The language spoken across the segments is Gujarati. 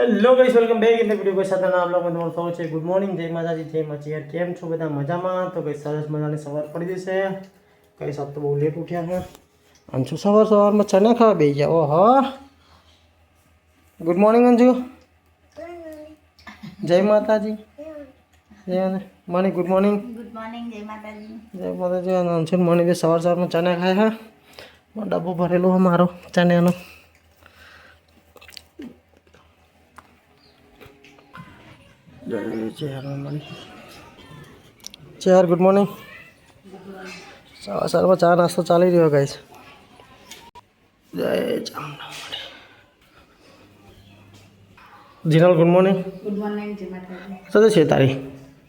Hello guys welcome back in the video के साथ आप लोग તમારું સ્વાગત છે ગુડ મોર્નિંગ જય માતાજી જય માચી યાર કેમ છો બધા મજામાં તો ગાइस સરસ મજાની સવાર પડી જશે ગાइस આપ તો બહુ લેટ ઉઠ્યા છે અંશુ સવારમાં ચણા ખાવા બેસી ગયા ઓહો ગુડ મોર્નિંગ અંશુ જય માતાજી જય મણી ગુડ મોર્નિંગ જય માતાજી અંશુ મણી સવારમાં ચણા ખાય હા ડબ્બો ભરેલો છે મારો ચણાનો ચાર ગુડ મોર્નિંગ સવારમાં ચા નાસ્તો ચાલી રહ્યો ગાઈસ જય ચામુંડા જીનલ ગુડ મોર્નિંગ જય માતાજી શું છે તારી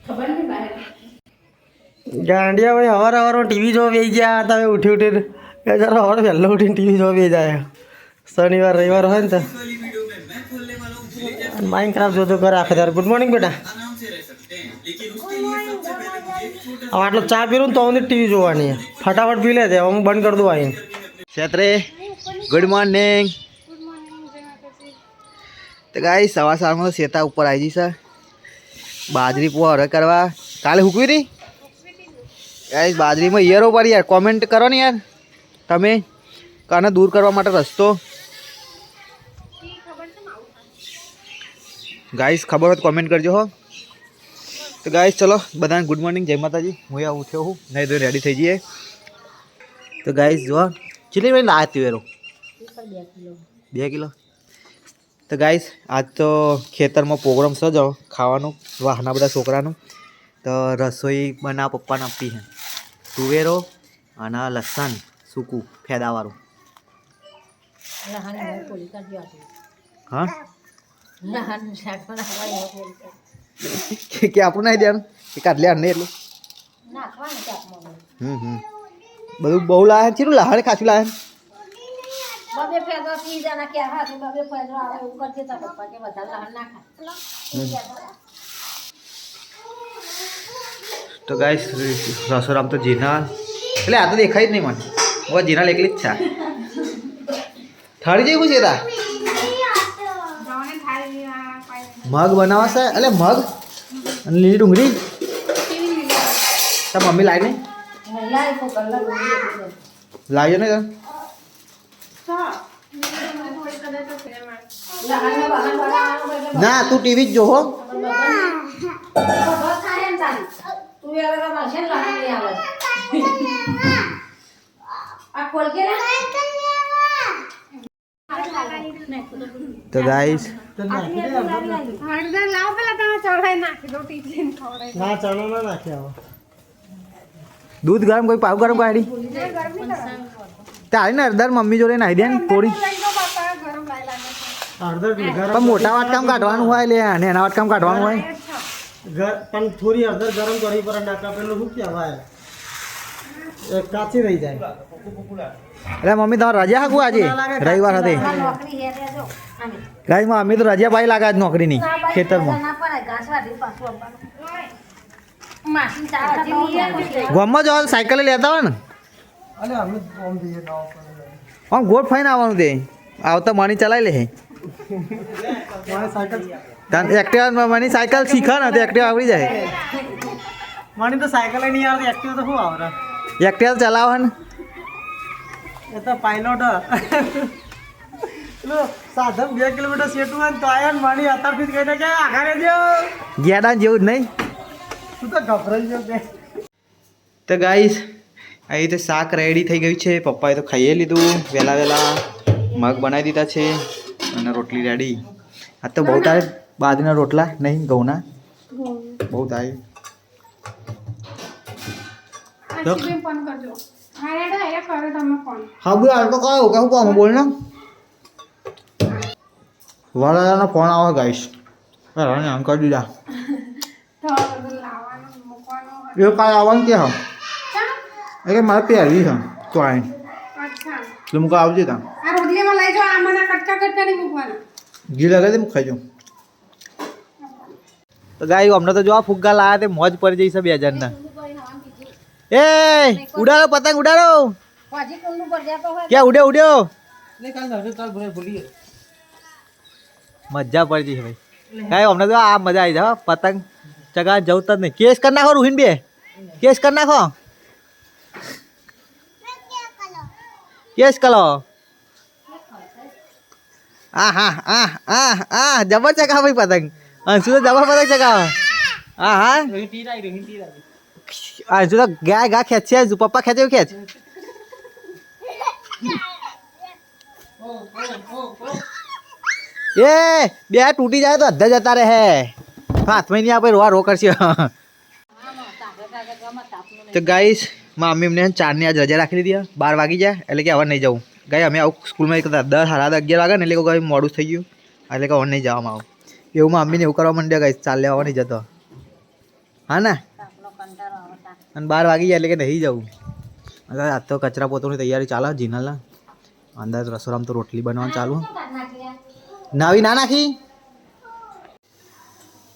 ખબર નહીં બહાર ગાંડિયા ભાઈ હવારમાં ટીવી જોવા બેસી ગયા તમે ઉઠી ઉઠીને જરા હવારે વહેલો ઉઠીને ટીવી જોવા બેસી જાય શનિવાર રવિવાર હોય ને તો માઇન્ડ ખરાબ જોતો કરે આખે તારે ગુડ મોર્નિંગ બેટા હવે આટલો ચા પીરું તો હું ટીવી જોવાની ફટાફટ પી લે દે હું બંધ કરી દઉં આવીને છેત્રે ગુડ મોર્નિંગ તો ગાઈસ સવારમાં શેતા ઉપર આવી જઈ સર બાજરી પૂવા હરે કરવા કાલે હુકવી હતી ગાઈસ બાજરીમાં ઈયરો પડી યાર કોમેન્ટ કરો ને યાર તમે કાને દૂર કરવા માટે રસ્તો ગાઈસ ખબર હોય તો કોમેન્ટ કરજો હો તો ગાઈસ ચલો બધાને ગુડ મોર્નિંગ જય માતાજી હું આ ઉઠ્યો હું નહીં તો રેડી થઈ જઈએ તો ગાઈસ જો કેટલી વાર લાયા વેરો 2 કિલો તો ગાઈસ આજ તો ખેતરમાં પ્રોગ્રામ સજો ખાવાનું વાહના બધા છોકરાનું તો રસોઈ બના પપ્પાને આપી છે તુવેરો અને લસણ સૂકું ફેદાવાળું હા કે આપણું નહીં દેવાનું કે કાઢ લે નહીં એટલું બધું બહુ લાવે છે લાવે ખાસું લાવે તો ગાઈસ રસોરામ તો જીના એટલે આ તો દેખાય જ નહીં મને હું જીના એકલી જ છે થાળી જેવું છે તા મગ બનાવશે એટલે મગ અને લીલી ડુંગળી તાર મમ્મી લાવી નહીં લાવ્યો ને ના તું ટીવી જ જોવો તો ગાઈસ ના ચણો ના નાખ્યા દૂધ ગરમ કોઈ પાવ ગરમ કાઢી તારી ને અડધર મમ્મી જોડે નાખી દે ને થોડી પણ મોટા વાટકામ કાઢવાનું હોય લે અને એના વાટકામ કાઢવાનું હોય પણ થોડી અડધર ગરમ કરી પર નાખા પેલું શું કહેવાય કાચી રહી જાય એટલે મમ્મી તમારે રજા હાકું આજે રવિવાર હતી ગાઈમાં અમે તો રજા પાઈ લાગે આજ નોકરીની ખેતરમાં ગામમાં જવા સાયકલે લેતા હોય ને આમ ગોળ ફાઈને આવવાનું તે આવતા મની ચલાવી લે એક્ટિવા મની સાયકલ શીખા ને તો એક્ટિવા આવડી જાય મને તો સાયકલ નહીં આવતી એક્ટિવા તો શું આવડે એક્ટિવા ચલાવે ને એ તો પાયલોટ સાધન 2 કિલોમીટર સેટું હોય તો આયા ને માણી અત્યારથી કહીને કે આગળ રહેજો ગેડા જેવું જ નહીં તું તો ગભરાઈ ગયો કે તો ગાઈસ આ રીતે શાક રેડી થઈ ગયું છે પપ્પાએ તો ખાઈએ લીધું વહેલા મગ બનાવી દીધા છે અને રોટલી રેડી આ તો બહુ તારે બાજરીના રોટલા નહીં ઘઉંના બહુ તારે હા બોલ આ તો કયો કે હું કામ બોલ ને વાળાનો ફોન આવે ગાઈસ રાણે આમ કરી દીધા એ કાંઈ આવવાનું કે હા એ મારે પહેરવી છે તો આઈ એટલે મૂકા આવજે ત્યાં ઘી લગાવી દે ખાઈ જાઉં તો ગાય અમને તો જો આ ફુગ્ગા લાયા તે મોજ પડી જઈ છે 2000 ના એ ઉડાડો પતંગ ઉડાડો ક્યાં ઉડ્યો ઉડ્યો नहीं कल घर कल भूल गए મજા પડી છે ભાઈ કાંઈ અમને તો આ મજા આવી જાય પતંગ ચગા જવું જ નહીં કેસ કરી નાખો રૂહીન બે કેસ કરી નાખો કેસ કરો જબર ચગાવ ભાઈ પતંગ અંશુ તો જબર પતંગ ચગાવ હા અંશુ તો ગા ખેંચે પપ્પા ખેંચે ખેંચ એ બે તૂટી જાય તો અધા જતા રહે હાથમાં નહીં આપણે રોવા રો કરશે તો ગાઈસ મમ્મી અમને 4 ની આજ રજા રાખી દીધી 12 વાગી જાય એટલે કે હવે નહીં જવું ગાઈ અમે આવું સ્કૂલમાં કરતા 10 સાડા 11 વાગે ને એટલે કે મોડું થઈ ગયું એટલે કે હવે નહીં જવામાં આવું એવું મમ્મીને એવું કરવા માંડ્યા ગાઈસ ચાલ લેવા નહીં જતો હા ને અને 12 વાગી જાય એટલે કે નહીં જવું આ તો કચરા પોતાની તૈયારી ચાલે જીનલના અંદર રસોડામાં તો રોટલી બનાવવાનું ચાલુ નાવી ના નાખી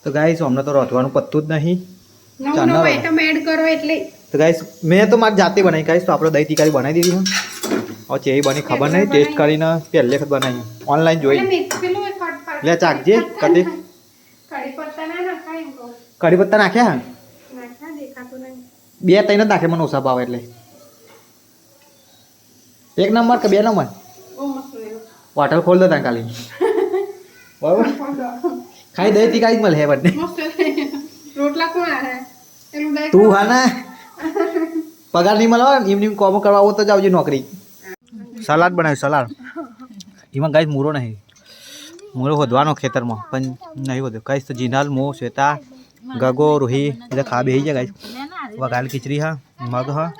તો ગાઈસ અમને તો રોટવાનું પત્તું જ નહીં તો ગાઈસ મેં તો મારી જાતે બનાવી ગાઈસ તો આપણે દહીં તીકારી બનાવી દીધી હવે ચેવી બની ખબર નહીં ટેસ્ટ કરીને પહેલે વખત બનાવી ઓનલાઈન જોઈ લે ચાકજે કદી કઢી પત્તા નાખ્યા 2-3 જ નાખે મને ઓછા ભાવ એટલે 1 નંબર કે 2 નંબર હોટલ ખોલ દો ત્યાં ખાલી બરાબર ખાઈ દઈ તી કાંઈ મળે હે બંને રોટલા કોણ આરે એલું દઈ તું હા ને પગાર નહીં મળે એમની કોમ કરવા આવો તો જાવજો નોકરી સલાડ બનાવ્યું સલાડ એમાં ગાઈસ મૂરો નહીં મૂરો hodવાનો ખેતરમાં પણ નહીં હોદ્યો ગાઈસ તો જીનાલ મો શ્વેતા ગગો રૂહી બધા ખા બેહી જાય ગાઈસ વઘારેલી ખીચડી હા મગ હા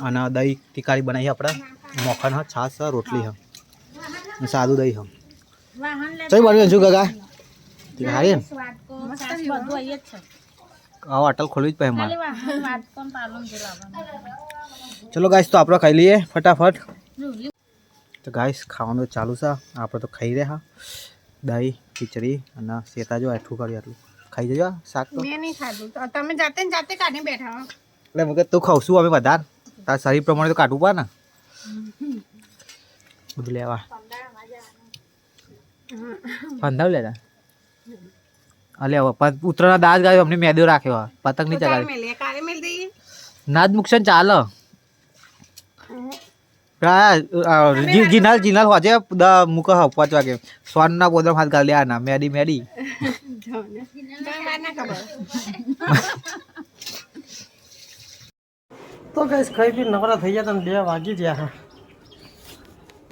અને દહીં તીકારી બનાવી આપણે મોખણ હા છાશ હા રોટલી હા સાદું દહીં હા ચઈ બન્યું છું ગગા તીકારી ને આવો અટલ ખોલવી જ પડે મારે ચલો ગાઈસ તો આપણે ખાઈ લઈએ ફટાફટ તો ગાઈસ ખાવાનું ચાલુ છે આપણે તો ખાઈ રહ્યા દહીં ખીચડી અને શેતા જો આઠું કર્યું આટલું ખાઈ જજો શાક તો મેં નહીં ખાધું તો તમે જાતે ને જાતે કાઢી બેઠા હો એટલે મગર તું ખાવશું અમે વધારે તાર શરીર પ્રમાણે તો કાઢવું પડે ને બધું લેવા પંદર લેતા અલે ઉત્તરાના દાજ ગાયો અમને મેદો રાખ્યો પતંગ નહીં ચગાવી નાદ મુક્ષન ચાલે જીનાલ હોજે મૂક 5 વાગે સોન ના પોદરા હાથ ગાળ લ્યા ના મેડી તો ગાઈસ ખાઈ પી નવરા થઈ ગયા તને 2 વાગી ગયા હા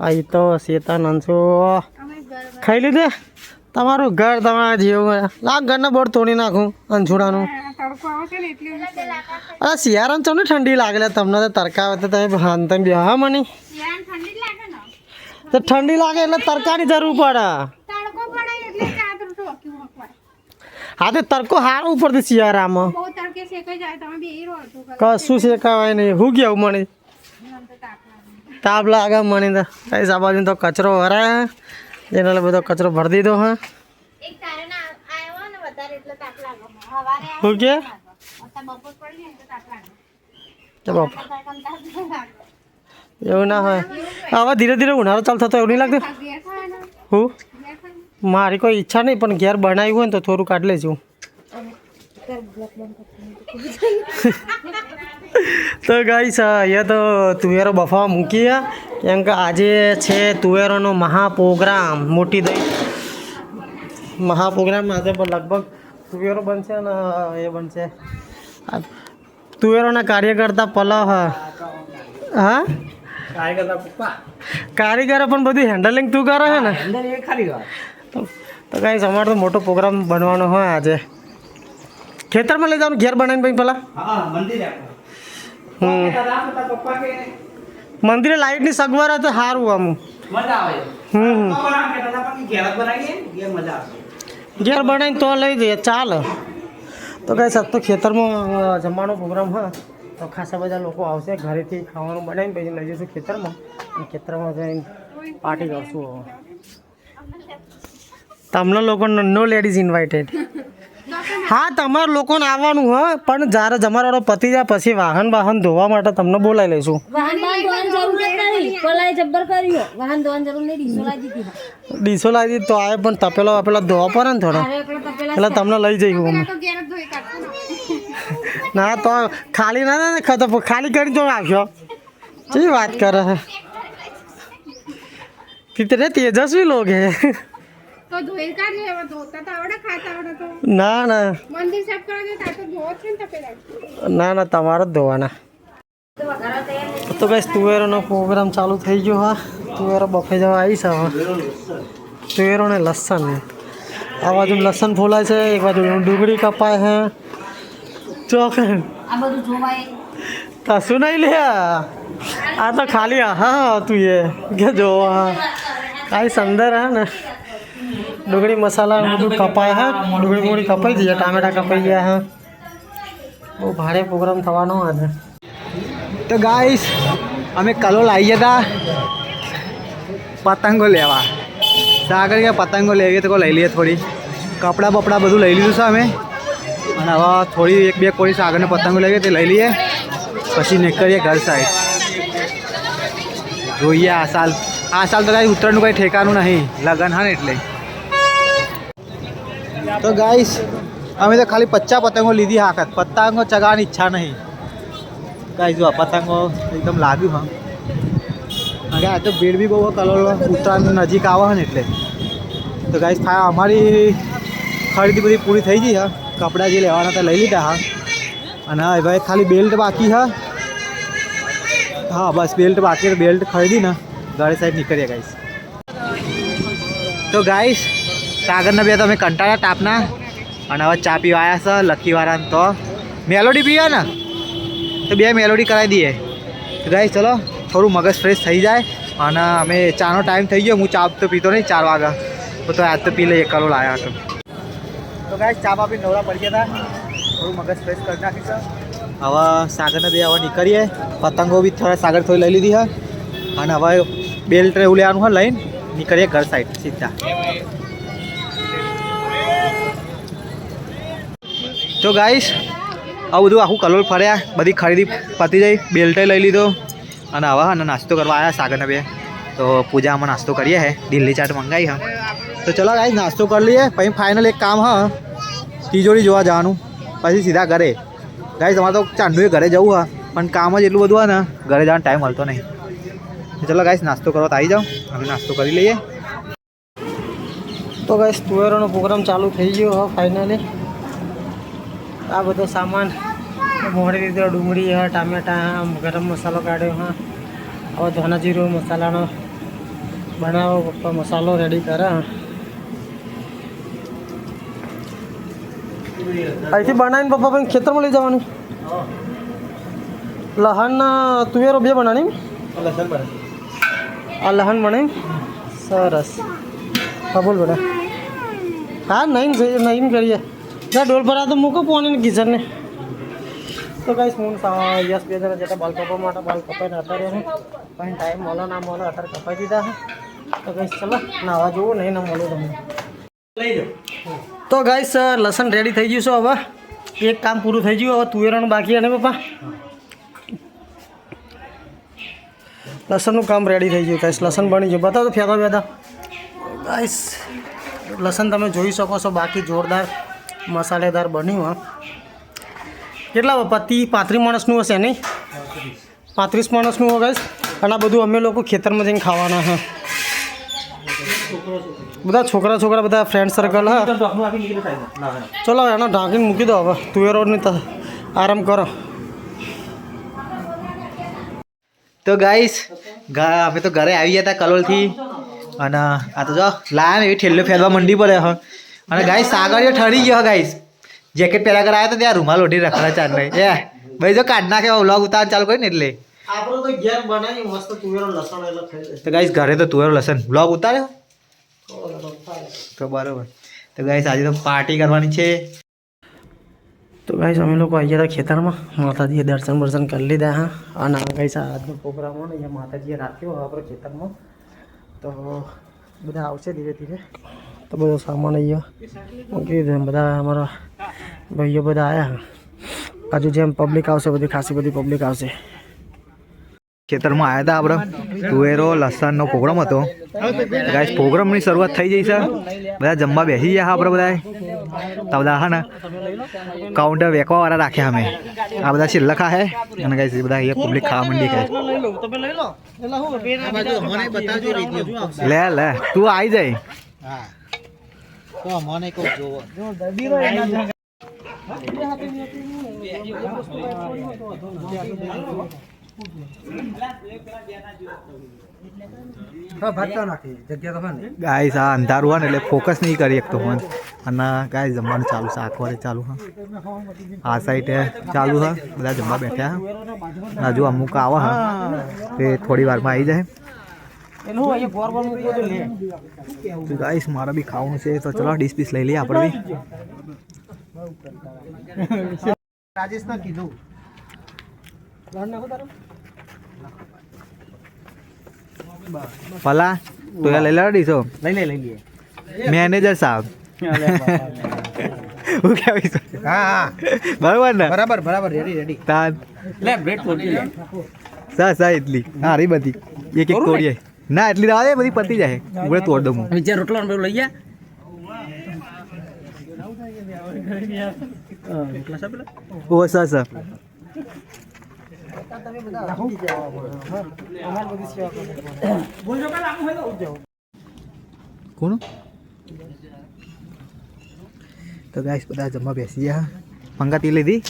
આ તો શેતા નંસો ખાઈ લીધે તમારું ઘર તમારા જેવું લાગ ઘરના બોર્ડ તોડી નાખું અંછોડાનું અરે શિયાળામાં તમને ઠંડી લાગે તમને તો તરકા તો તમે તમે બે હા મને તો ઠંડી લાગે એટલે તરકાની જરૂર પડે હા તો તડકો હાર ઉપરથી શિયાળામાં કશું શેકાવાય નહીં હું ગયું મને તાપ લાગે મને તો કઈ સાબાજુ તો કચરો ભરાય જેના બધો કચરો ભરી દીધો હા શું કે એવું ના હોય હવે ધીરે ધીરે ઉનાળો ચાલુ થતો એવું નહીં લાગતું હું મારી કોઈ ઈચ્છા નહીં પણ ઘેર બનાવ્યું હોય ને તો થોડું કાઢી લેજો તો ગાઈસ અહીંયા તો તુવેરો બફાવા મૂકીએ કેમ કે આજે છે તુવેરોનો મહાપ્રોગ્રામ મોટી દહીં મહાપ્રોગ્રામ આજે પણ લગભગ તુવેરો બનશે ને એ બનશે તુવેરોના કાર્યકર્તા પલાવ હા કારીગરો પણ બધું હેન્ડલિંગ તું કરે છે ને તો ગાઈસ અમારો તો મોટો પ્રોગ્રામ બનવાનો હોય આજે ખેતરમાં લઈ જવાનું ઘેર બનાવીને ભાઈ પેલા મંદિરે લાઈટની સગવડ તો સારું આમ ઘેર બનાવીને તો લઈ જઈએ ચાલે તો કઈ સત્તો ખેતરમાં જમવાનો પ્રોગ્રામ હા તો ખાસા બધા લોકો આવશે ઘરેથી ખાવાનું બનાવીને પછી લઈ જઈશું ખેતરમાં અને ખેતરમાં જઈને પાર્ટી કરશું તમને લોકો નો લેડીઝ ઇન્વાઇટેડ હા તમારે લોકોને આવવાનું હ પણ જ્યારે જમાવાળો પતી જાય પછી વાહન ધોવા માટે તમને બોલાવી લઈશું. વાહન ધોવાની જરૂર નથી, કોલાએ જબ્બર કર્યો. વાહન ધોવાની જરૂર નહીં, ડીસો લાવી દીધી. ડીસો લાવી દીધી તો આવે પણ તપેલો ધોવા પડે ને થોડો, અરે એકલો તપેલા એટલે તમને લઈ જઈશું અમે. તો ઘેર જ ધોઈ કાઢશું ને. ના તો ખાલી ના ખાલી કરી જો આવ્યો કેવી વાત કરે છે. કિતને તેજસ્વી લોગ હે. તો ધોઈ કાઢજે. હવે ધોતા તો આવડે, ખાતા આવડે તો. ના ના મંદિર સાફ કરવા જાય તાર તો ધોવો જ છે ને તપેલા. ના તમારે જ ધોવાના. તો બસ તુવેરોનો પ્રોગ્રામ ચાલુ થઈ ગયો. હા તુવેરો બફે જવા આવી છે. હવે તુવેરો ને લસણ, આ બાજુ લસણ ફોલાય છે, એક બાજુ ડુંગળી કપાય છે. ચોક આ બધું જોવાય. કશું નહીં લે, આ તો ખાલી હા તું એ કે જો કાંઈ સંદર હે ને ડુંગળી મસાલા બધું કપાય હે. ડુંગળી કપાઈ ગઈ, ટામેટા કપાઈ ગયા હે. બહુ ભારે પ્રોગ્રામ થવાનો આજે. તો ગાઈસ અમે કલોલ આવી ગયા હતા પતંગો લેવા. સાગર કે પતંગો લેવી તો લઈ લઈએ થોડી. કપડાં બપડા બધું લઈ લીધું છે અમે, અને હવે થોડી એક બે કોઈ સાગરને પતંગો લેવી તે લઈ લઈએ, પછી નીકળીએ ઘર સાઈડ. જોઈએ આ સાલ તો કાંઈ ઉત્તરાયણનું કંઈ ઠેકાનું નહીં, લગન હા ને એટલે. તો ગાઈસ અમે તો ખાલી 50 પતંગો લીધી. હાકત પતંગો ચગાવવાની ઈચ્છા નહીં. ગાઈસ જો પતંગો એકદમ લાગ્યું. હા અને આ તો ભીડ બી બહુ કલોલ ઉત્તરાયણ નજીક આવે ને એટલે. તો ગાઈસ અમારી ખરીદી બધી પૂરી થઈ ગઈ. હા કપડાં જે લેવાના હતા લઈ લીધા. હા અને હા ભાઈ ખાલી બેલ્ટ બાકી. હા બસ બેલ્ટ બાકી, બેલ્ટ ખરીદીને ગાડી સાઈડ નીકળીએ ગાઈસ. તો ગાઈસ સાગરના બે તમે કંટાળ્યા તાપના, અને હવે ચા પીવા આવ્યા છે લક્કીવાળાને. તો મેલોડી પીવા ને તો 2 મેલોડી કરાવી દઈએ. તો ગાઈસ ચલો થોડું મગજ ફ્રેશ થઈ જાય. અને અમે ચાનો ટાઈમ થઈ ગયો, હું ચા તો પીતો નહીં 4 વાગ્યા, તો આજ તો પી લઈએ, કલોલ આવ્યા હતો. તો ગાઈસ ચા પી નવરા પડી ગયા હતા, થોડું મગજ ફ્રેશ કરી નાખીશું. હવે સાગરને બે હવે નીકળીએ. પતંગો બી સાગર થોડી લઈ લીધી. અને હવે બેલ્ટ એવું લેવાનું હોય લઈને નીકળીએ ઘર સાઈડ સીધા. તો ગાઈસ આ બધું આખું કલોલ ફર્યા, બધી ખરીદી પતી જાય, બેલ્ટે લઈ લીધો. અને હવે અને નાસ્તો કરવા આવ્યા સાગરને બે. તો પૂજામાં નાસ્તો કરીએ હે, દિલ્હી ચાટ મંગાવી. હા તો ચલો ગાઈસ નાસ્તો કરી લઈએ, પછી ફાઇનલ એક કામ હા તિજોરી જોવા જવાનું, પછી સીધા ઘરે. ગાઈસ તમારે તો ચાંદુએ ઘરે જવું હા, પણ કામ જ એટલું બધું હોય ને ઘરે જવાનો ટાઈમ મળતો નહીં. ચલો ગાઈસ નાસ્તો કરવા તો આવી જાઓ, અમે નાસ્તો કરી લઈએ. તો ગાઈસ તુવેરોનો પ્રોગ્રામ ચાલુ થઈ ગયો. હવે ફાઇનલી આ બધો સામાન મોડી દીધો, ડુંગળી હા, ટામેટા, ગરમ મસાલો કાઢ્યો. હા હવે ધોના જીરો મસાલાનો બનાવો, પપ્પા મસાલો રેડી કરે. અહીંથી બનાવીને પપ્પા ભાઈ ખેતરમાં લઈ જવાનું. લહણના તુવેરો 2 બનાવી. આ લહણ બનાવી સરસ. હા બોલ બેટા. હા નહીં કરીએ. જા ડોલ પર આ તો મૂકો પાણી ને કિચનને. તો ગાઈસ હું યસ 2 જણા જેટલા બાલ કપાવવા માટે બાલ કપાઈને અત્યારે હું પછી ટાઈમ મળો ના મળો અત્યારે કપાઈ દીધા છે. તો ગાઈસ ચલો નાવા જોવું નહીં ના મળો તમને લઈ જાઓ. તો ગાઈસ લસણ રેડી થઈ ગયું છે. હવે એક કામ પૂરું થઈ ગયું, હવે તુવેરાનું બાકી. અને પપ્પા લસણનું કામ રેડી થઈ ગયું. ગાઈસ લસણ બની ગયું. બતાવો તો ફેંકો બેતા. ગાઈસ લસણ તમે જોઈ શકો છો, બાકી જોરદાર મસાલેદાર બન્યું. હા કેટલા 35 માણસનું હશે નહીં? 35 માણસનું હોય ગાઈસ. અને આ બધું અમે લોકો ખેતરમાં જઈને ખાવાના. હા બધા છોકરા બધા ફ્રેન્ડ સર્કલ. હા ચલો એનો ઢાંકીને મૂકી દો. હવે તુવેરોની આરામ કરો. તો ગાઈસ અમે તો ઘરે આવી ગયા હતા કલોલથી. અને આ તો જો લાયા ને એવી ઠેલ્લો ફેરવા મંડી પડે. હા અને ગાઈસ સાગરીઓ ઠરી ગયો. ગાઈસ જેકેટ પહેલા કર આવ્યા તો ત્યાં રૂમાલ ઓઢી રખડા ચાર નહીં. ભાઈ જો કાઢ નાખે વ્લોગ ઉતાર ચાલુ કરીને એટલે. આપણો તો ઘેર બનાવી મસ્ત તુવેરો લસણ એટલે ખાઈ લે. તો ગાઈસ ઘરે તો તુવેરો લસણ વ્લોગ ઉતાર્યો તો બરોબર. તો ગાઈસ આજે તો પાર્ટી કરવાની છે. તો ગાઈસ અમે લોકો આવી ગયા હતા ખેતરમાં, માતાજીએ દર્શન કરી લીધા. હા અને ગાઈસ આજનો પ્રોગ્રામ હોય ને અહીંયા માતાજીએ રાખ્યો આપણે ખેતરમાં. તો બધા આવશે ધીરે ધીરે. તો બધો સામાન અહીંયા મૂકી દીધો. બધા અમારા ભાઈઓ બધા આવ્યા. હજુ જેમ પબ્લિક આવશે બધી ખાસી બધી પબ્લિક આવશે. ખેતરમાં આવ્યા હતા આપણે તુવેરો લસણનો પ્રોગ્રામ હતો. ગાઈસ પ્રોગ્રામની શરૂઆત થઈ જઈ છે. બધા જમવા બેસી ગયા આપણે બધા. તો બધા હા ને કાઉન્ટર વેકવા વાળા રાખ્યા અમે. આ બધા છેલ્લા ખાહે અને ગાઈસ બધા અહીંયા પબ્લિક ખાવા માંડી ખાય. લે લે તું આવી જાય. ગાઈસ આ અંધારું હોય ને એટલે ફોકસ નહીં કરી શકતો ફોન. અને ગાઈસ જમવાનું ચાલુ છે 8 વાગે ચાલુ હા. આ સાઈડે ચાલુ હા બધા જમવા બેઠા હા. હજુ અમુક આવે હા તે થોડી વારમાં આવી જાય. તો ગાઈસ મારે બી ખાવાનું છે તો ચલો ડીશ પીસ લઈ લઈએ આપણે બી. રાજેશને કીધું પલા તો લઈ લે ડીશો લઈ લઈએ. મેનેજર સાહેબ હું કહેવીશ. હા બરાબર ને બરાબર રેડી તાન લે બ્રેડ તોડી લે. સા એટલી હારી બધી એક એક તોડીએ ના એટલી રાહ બધી પતી જાય. ઉભરે તોડ દઉં હું. જે રોટલો લઈ ગયા ઓ સર કોણ તો ગાઈસ બધા જમવા બેસી ગયા. પંગાતી લીધી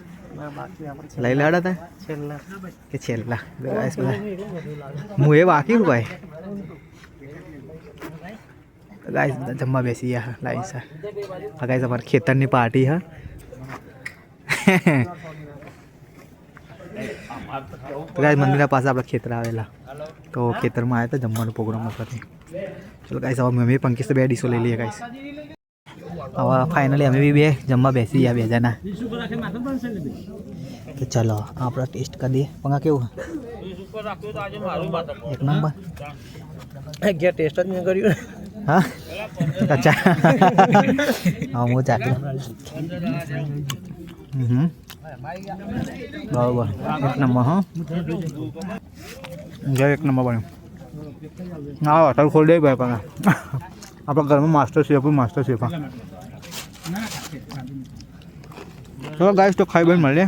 લઈ લાડા તા કે છેલ્લા ગાઈસ બધા હું એ બાકી હું ભાઈ. ગાઈસ બધા જમવા બેસી ગયા લાઈન સર. આ ગાઈસ અમારી ખેતરની પાર્ટી હા. ગાઈસ મંદિરના પાસે આપણા ખેતર આવેલા તો ખેતરમાં આવ્યા હતા જમવાનો પ્રોગ્રામ હતો. ચલો ગાઈસ હવે મમ્મી પંકીસ 2 ડીશો લઈ લઈએ ગાઈસ. હવે ફાઇનલી અમે બી બે જમવા બેસી ગયા 2 જણા. તો ચલો આપણે ટેસ્ટ કરી દઈએ. પંગા કેવું એક નંબર. ઘેર ટેસ્ટ જ નહીં કર્યું. હા અચ્છા હા હું ચાખી બરાબર એક નંબર હા એક નંબર બન્યું. હા હોટલ ખોલી દે ભાઈ પણ આપણા ઘરમાં માસ્ટર શેફ હા. ચલો ગાઈસ તો ખાઈ બન મળીએ.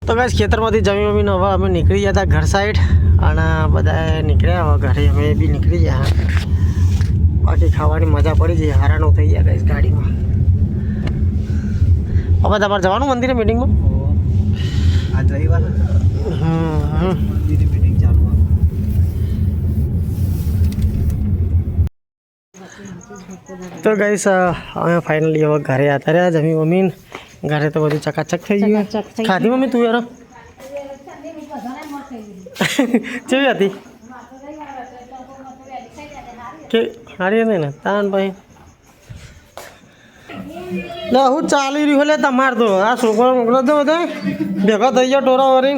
તો ગાઈસ ખેતરમાંથી જમી મમ્મીને હવે અમે નીકળી ગયા હતા ઘર સાઈડ અને બધા નીકળ્યા. હવે ઘરે અમે બી નીકળી ગયા. બાકી ખાવાની મજા પડી જઈ. હારાનું થઈ ગયા ગાઈસ ગાડીમાં. હવે તમારે જવાનું મંદિરે મીટિંગમાં? આજ રવિવાર મીટિંગ ચાલુ. તો ગાઈસ અમે ફાઇનલી હવે ઘરે આવતા રહ્યા જમી મમ્મીને. ઘરે તો બધું ચકાચક થઈ ગયું. ખાધી મમ્મી તું યાર કેવી હતી કે સારી હતી ને તાન ભાઈ? લે હું ચાલી રહ્યું લે તમારે તો આ છોકરો મોકલો દો બધા ભેગા થઈ ગયો ટોરા વરી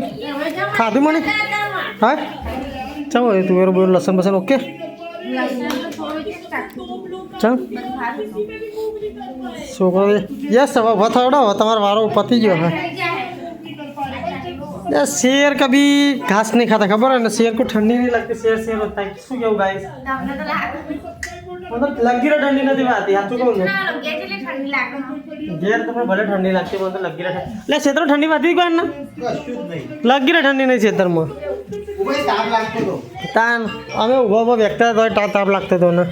ખાધું મને. હા ચાલો તું યાર બોલ લસણ બસન ઓકે ચાલ છોકરો યસ હવે થયો તમારો વારો પતી ગયો. હા शेर कभी घास नहीं खाता खबर है ना. शेर को ठंडी नहीं लगती. शेर होता है. શું કેવું ગાઈસ? मतलब लगी रे ठंडी નથી વાતી. સાચું કહું ને ઘેર તો ભલે ઠંડી લાગતી મને તો લગી રે લે ક્ષેત્ર ઠંડી વાતી કોણ ને લગી રે ઠંડી નહીં ક્ષેત્રમાં તાન અમે ઉભો ઉભો વ્યક્ત તો તાપ લાગતો હતો ને